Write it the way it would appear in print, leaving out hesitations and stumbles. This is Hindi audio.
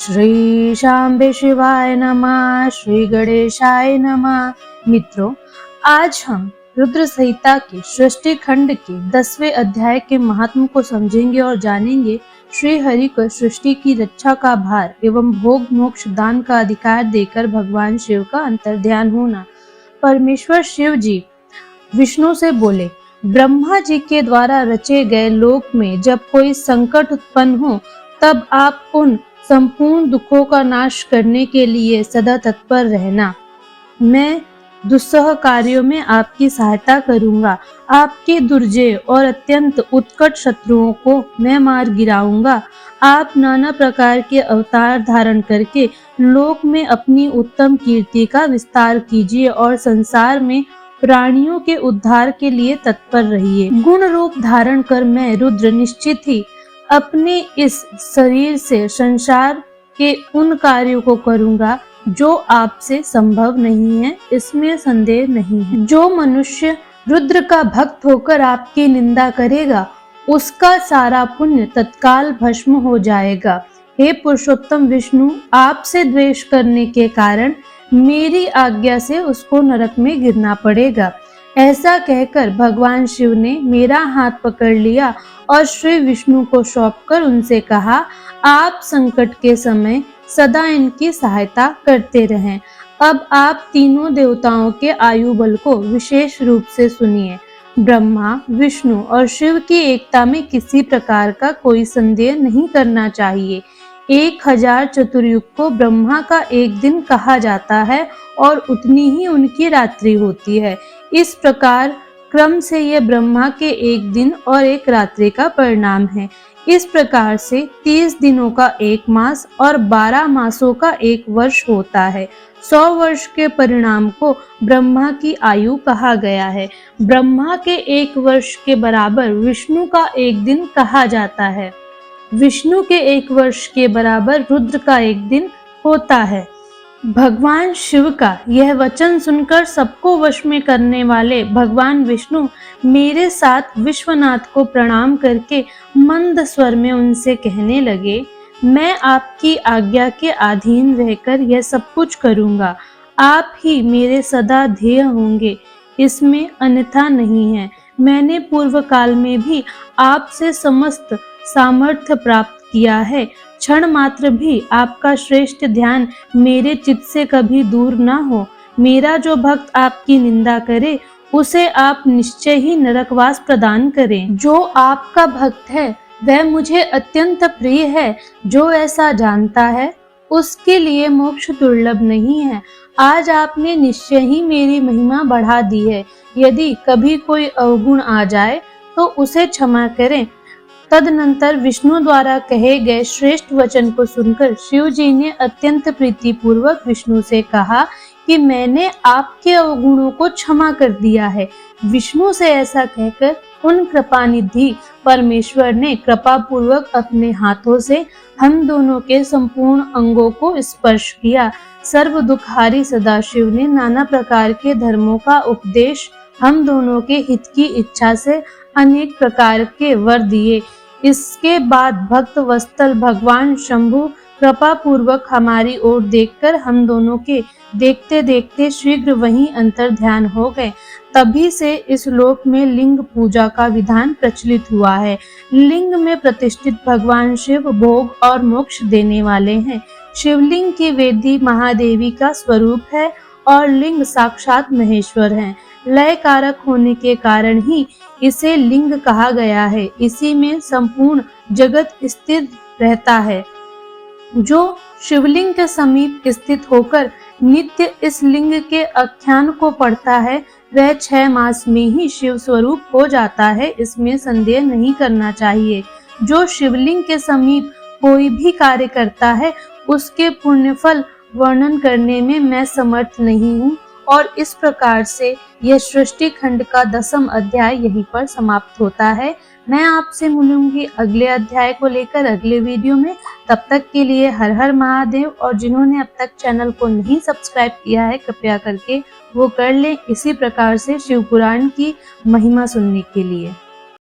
श्री शांबे शिवाय नमः, श्री गणेशाय नमः। मित्रों, आज हम रुद्र संहिता के सृष्टि खंड के 10वें अध्याय के महात्म को समझेंगे और जानेंगे। श्री हरि को सृष्टि की रक्षा का भार एवं भोग मोक्ष दान का अधिकार देकर भगवान शिव का अंतर्ध्यान होना। परमेश्वर शिव जी विष्णु से बोले, ब्रह्मा जी के द्वारा रचे गए लोक में जब कोई संकट उत्पन्न हो तब आप उन संपूर्ण दुखों का नाश करने के लिए सदा तत्पर रहना। मैं दुस्सह कार्यों में आपकी सहायता करूंगा। आपके दुर्जय और अत्यंत उत्कट शत्रुओं को मैं मार गिराऊंगा। आप नाना प्रकार के अवतार धारण करके लोक में अपनी उत्तम कीर्ति का विस्तार कीजिए और संसार में प्राणियों के उद्धार के लिए तत्पर रहिए। गुण रूप धारण कर मैं रुद्र निश्चित ही अपने इस शरीर से संसार के उन कार्यों को करूंगा जो आपसे संभव नहीं है, इसमें संदेह नहीं है। जो मनुष्य रुद्र का भक्त होकर आपकी निंदा करेगा उसका सारा पुण्य तत्काल भस्म हो जाएगा। हे पुरुषोत्तम विष्णु, आपसे द्वेष करने के कारण मेरी आज्ञा से उसको नरक में गिरना पड़ेगा। ऐसा कहकर भगवान शिव ने मेरा हाथ पकड़ लिया और श्री विष्णु को सौंपकर उनसे कहा, आप संकट के समय सदा इनकी सहायता करते रहें। अब आप तीनों देवताओं के आयु बल को विशेष रूप से सुनिए। ब्रह्मा, विष्णु और शिव की एकता में किसी प्रकार का कोई संदेह नहीं करना चाहिए। 1000 चतुर्युग को ब्रह्मा का एक दिन कहा जाता है और उतनी ही उनकी रात्रि होती है। इस प्रकार क्रम से यह ब्रह्मा के एक दिन और एक रात्रि का परिणाम है। इस प्रकार से 30 दिनों का एक मास और 12 मासों का एक वर्ष होता है। 100 वर्ष के परिणाम को ब्रह्मा की आयु कहा गया है। ब्रह्मा के एक वर्ष के बराबर विष्णु का एक दिन कहा जाता है। विष्णु के एक वर्ष के बराबर रुद्र का एक दिन होता है। भगवान शिव का यह वचन सुनकर सबको वश में करने वाले भगवान विष्णु मेरे साथ विश्वनाथ को प्रणाम करके मंद स्वर में उनसे कहने लगे, मैं आपकी आज्ञा के अधीन रहकर यह सब कुछ करूंगा। आप ही मेरे सदा ध्येय होंगे, इसमें अन्यथा नहीं है। मैंने पूर्व काल में भी आपसे समस्त सामर्थ्य प्राप्त किया है। क्षण मात्र भी आपका श्रेष्ठ ध्यान मेरे चित्त से कभी दूर न हो। मेरा जो भक्त आपकी निंदा करे उसे आप निश्चय ही नरकवास प्रदान करें। जो आपका भक्त है वह मुझे अत्यंत प्रिय है। जो ऐसा जानता है उसके लिए मोक्ष दुर्लभ नहीं है। आज आपने निश्चय ही मेरी महिमा बढ़ा दी है। यदि कभी कोई अवगुण आ जाए तो उसे क्षमा करें। तदनंतर विष्णु द्वारा कहे गए श्रेष्ठ वचन को सुनकर शिव जी ने अत्यंत प्रीतिपूर्वक विष्णु से कहा कि मैंने आपके अवगुणों को क्षमा कर दिया है। विष्णु से ऐसा कहकर उन कृपानिधि परमेश्वर ने कृपा पूर्वक अपने हाथों से हम दोनों के संपूर्ण अंगों को स्पर्श किया। सर्व दुखहारी सदाशिव ने नाना प्रकार के धर्मों का उपदेश हम दोनों के हित की इच्छा से अनेक प्रकार के वर दिए। इसके बाद भक्त वत्सल भगवान शंभु कृपा पूर्वक हमारी ओर देखकर हम दोनों के देखते देखते शीघ्र वहीं अंतर्ध्यान हो गए। तभी से इस लोक में लिंग पूजा का विधान प्रचलित हुआ है। लिंग में प्रतिष्ठित भगवान शिव भोग और मोक्ष देने वाले हैं। शिवलिंग की वेदी महादेवी का स्वरूप है और लिंग साक्षात महेश्वर हैं। लय कारक होने के कारण ही इसे लिंग कहा गया है। इसी में संपूर्ण जगत स्थित रहता है। जो शिवलिंग के समीप स्थित होकर नित्य इस लिंग के आख्यान को पढ़ता है वह 6 मास में ही शिव स्वरूप हो जाता है, इसमें संदेह नहीं करना चाहिए। जो शिवलिंग के समीप कोई भी कार्य करता है उसके पुण्यफल वर्णन करने में मैं समर्थ नहीं हूँ। और इस प्रकार से यह सृष्टि खंड का 10वां अध्याय यहीं पर समाप्त होता है। मैं आपसे मिलूंगी अगले अध्याय को लेकर अगले वीडियो में। तब तक के लिए हर हर महादेव। और जिन्होंने अब तक चैनल को नहीं सब्सक्राइब किया है कृपया करके वो कर लें, इसी प्रकार से शिव पुराण की महिमा सुनने के लिए।